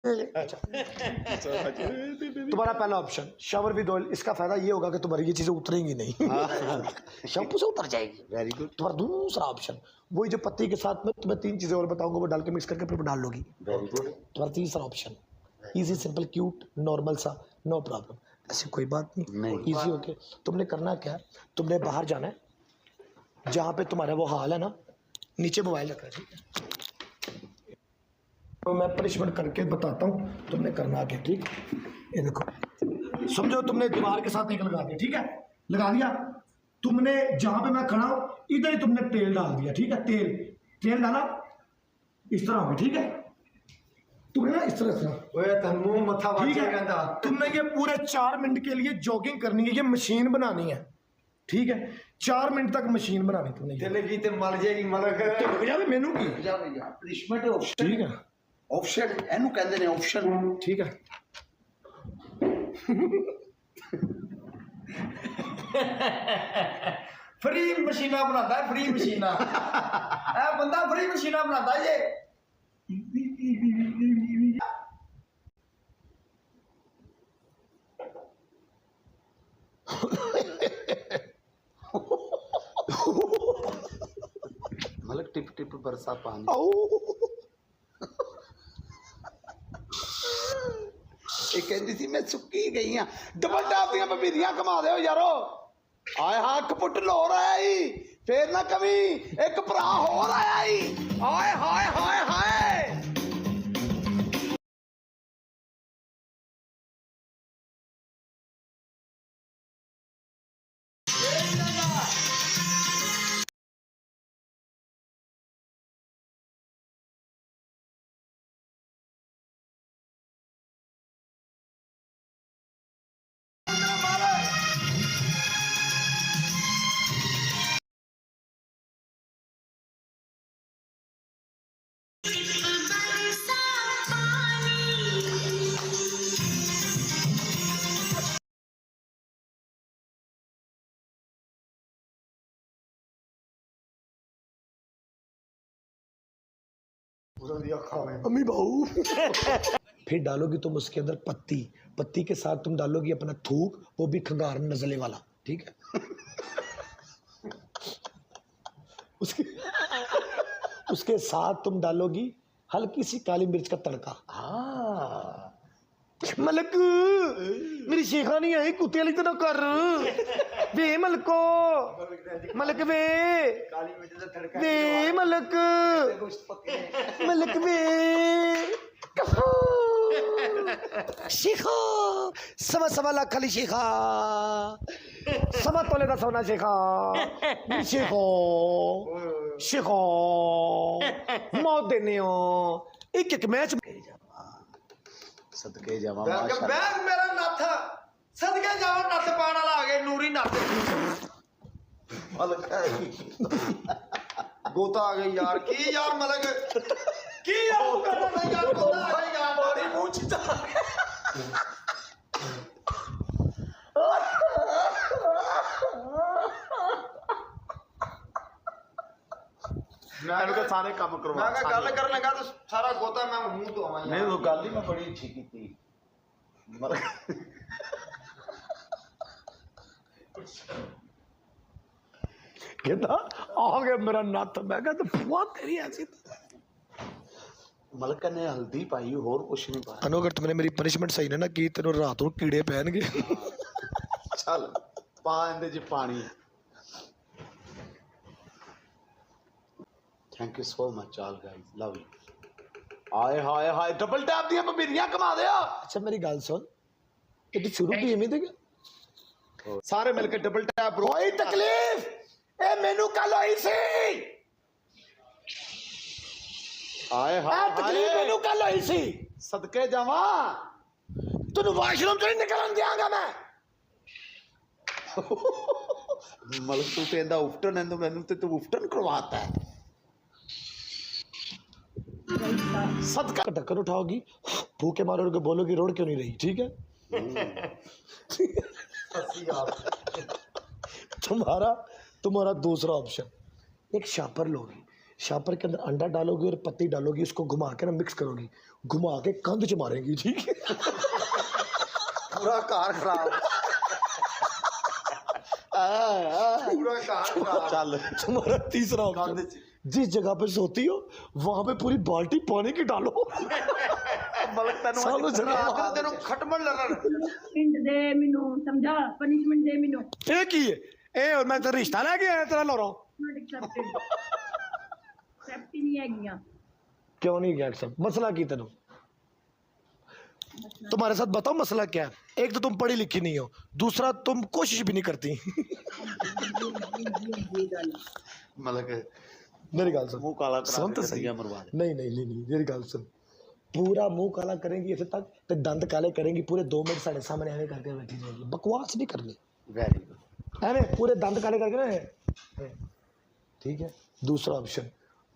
अच्छा तुम्हारा पहला ऑप्शन शावर विद ऑयल, इसका फायदा ये होगा कि तुम्हारी ये चीजें उतरेंगी नहीं, शैम्पू से उतर जाएगी। Very good. तुम्हारा दूसरा ऑप्शन वही जो पत्ती के साथ में तुम्हें 3 चीजें और बताऊंगा, वो डाल के मिक्स करके फिर डाल लोगी। Very good. तुम्हारा तीसरा option easy simple cute normal सा, नो प्रॉब्लम, ऐसी कोई बात नहीं, इजी ओके। तुमने करना क्या है, तुमने बाहर जाना है, जहाँ पे तुम्हारा वो हाल है ना, नीचे मोबाइल रखना है, ठीक है? तो मैं पनिशमेंट करके बताता हूँ तुमने करना क्या, ठीक? ये देखो, समझो तुमने दीवार के साथ एक लगा दिया, ठीक है? लगा दिया तुमने, जहां पे मैं खड़ा हूं इधर ही तुमने तेल डाल दिया, ठीक है? तेल डाला, इस तरह होगा, ठीक है? तुमने ना इस तरह से, ठीक है? तुमने ये पूरे 4 मिनट के लिए जॉगिंग करनी है, ये मशीन बनानी है, ठीक है? 4 मिनट तक मशीन बनानी तुमने, मर जाएगी मतलब मेनू की पनिशमेंट ऑप्शन, ठीक है? ऑप्शन एनू कहते हैं ऑप्शन, ठीक है? फ्री मशीना बनाता है, फ्री मशीना बंदा फ्री मशीना बनाता है ये। मतलब टिप टिप बरसा पानी। ਇਹ ਕਹਿੰਦੀ ਸੀ ਮੈਂ ਸੁੱਕੀ ਗਈ ਆ, ਡਬਲ ਟਾਪ ਦੀਆਂ ਬਬੀਰੀਆਂ ਕਮਾ ਦਿਓ ਯਾਰੋ। ਆਏ ਹਾਂ ਇੱਕ ਪੁੱਟ ਲੋਰ ਆਇਆ ਈ, ਫੇਰ ਨਾ ਕਵੀ ਇੱਕ ਭਰਾ ਹੋਰ ਆਇਆ ਈ। ਆਏ ਹਾਏ ਹਾਏ ਹਾਏ अम्मी बहू फिर डालोगी तुम उसके अंदर पत्ती के साथ तुम डालोगी अपना थूक, वो भी खंगार नजले वाला, ठीक है? उसके साथ तुम डालोगी हल्की सी काली मिर्च का तड़का। मलक मेरी शेखा नहीं आई, कुत्ते वाली तरह कर वे मलको, मलक वे वे मलक मलक वे शेखा सवा लाख खाली शेखा, सवा तोले का सोना शेखा, शेखो शेखो मौत देने हो एक एक मैच सदके जावा माशाअल्लाह मेरा नथ, सदके जावा नथ पाण वाला आ गया, नूरी नथ मलक गोता आ गई यार, की यार मलक की यार तू करना नहीं यार, गोता आ गई यार बड़ी मुंह चिता। मैं सारे काम करवा, मैं गल करन लगा तो सारा गोता मैं मुंह तो आवां नहीं, वो गल ही मैं बड़ी अच्छी कीती कहता आ गया मेरा नथ, मैं कहता फुआ तेरी ऐसी। मलक ने हल्दी पाई और कुछ नहीं पाया। अनु अगर तुमने मेरी पनिशमेंट सही ना की तेरे रात को कीड़े पहनगे। चल पा इंदे च पानी। Thank you so much all guys, love you. आए हाय हाय डबल टैप दी बबीरियां कमा दे। अच्छा मेरी गल सुन, ये तो शुरू भी एवें देगा, सारे मिलके डबल टैप। कोई तकलीफ ए मेनू कल होई सी, आए हाय तकलीफ मेनू कल होई सी, सदके जावा तन्नू वाशरूम तो नहीं निकलन दियांगा मैं। मलक तू ते इंदा उफ्टन है, मैनू ते तू उफ्टन करवाता है। सदका ढक्कन उठाओगी, भूखे मारोगे, बोलोगी रोड क्यों नहीं रही, ठीक है? तुम्हारा दूसरा ऑप्शन, एक शापर लोगी, शापर के अंदर अंडा डालोगी और पत्ती डालोगी, उसको घुमा के ना मिक्स करोगी, घुमा के कंध च मारेंगी, ठीक है? पूरा कार खराब पूरा कार खराब चल तुम्हारा तीसरा ऑप्शन, जिस जगह पे सोती हो वहां पे पूरी बाल्टी पानी की डालो। बलक तेन सालों जनाब। तेन खटमन लगन पनिशमेंट दे मैनू समझा, पनिशमेंट दे मैनू। ये की है ए, और मैं तेरा रिश्ता लेके आया तेरा लो रहा नॉट एक्सेप्टेड, एक्सेप्ट ही नहीं हैगियां। क्यों नहीं गया सब? मसला की तेन तुम्हारे साथ बताओ मसला क्या है? एक तो तुम पढ़ी लिखी नहीं हो, दूसरा तुम कोशिश भी नहीं करती। मतलब मेरी गल सुन, मुंह काला सुन तो सही। नहीं नहीं नहीं नहीं, मेरी गल सुन, पूरा मुंह काला करेंगी इसे तक ते दंद काले करेंगी, पूरे 2 मिनट साढ़े सामने ऐਵੇਂ करके बैठी रहेगी, बकवास नहीं करनी, वेरी गुड ऐਵੇਂ पूरे दंद काले करके ना, ठीक है? दूसरा ऑप्शन,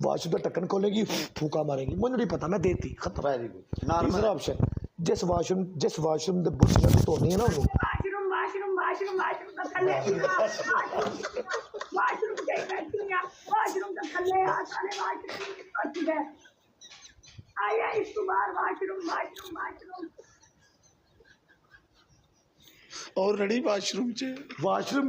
वाशरूम का ढक्कन खोलेगी, फूका मारेगी, मुझे नहीं पता, मैं देती, खत्म। वेरी गुड तीसरा नॉर्मल ऑप्शन, जिस वाशरूम दे बुश में धोनी है ना वो, वाशरूम वाशरूम वाशरूम वाशरूम का थल्ले वाशरूम के बैठी है, वाशरूम का थल्ले आ सारे वाशरूम की पहुंच गए। आया इस बार washroom washroom washroom already washroom च वाशरूम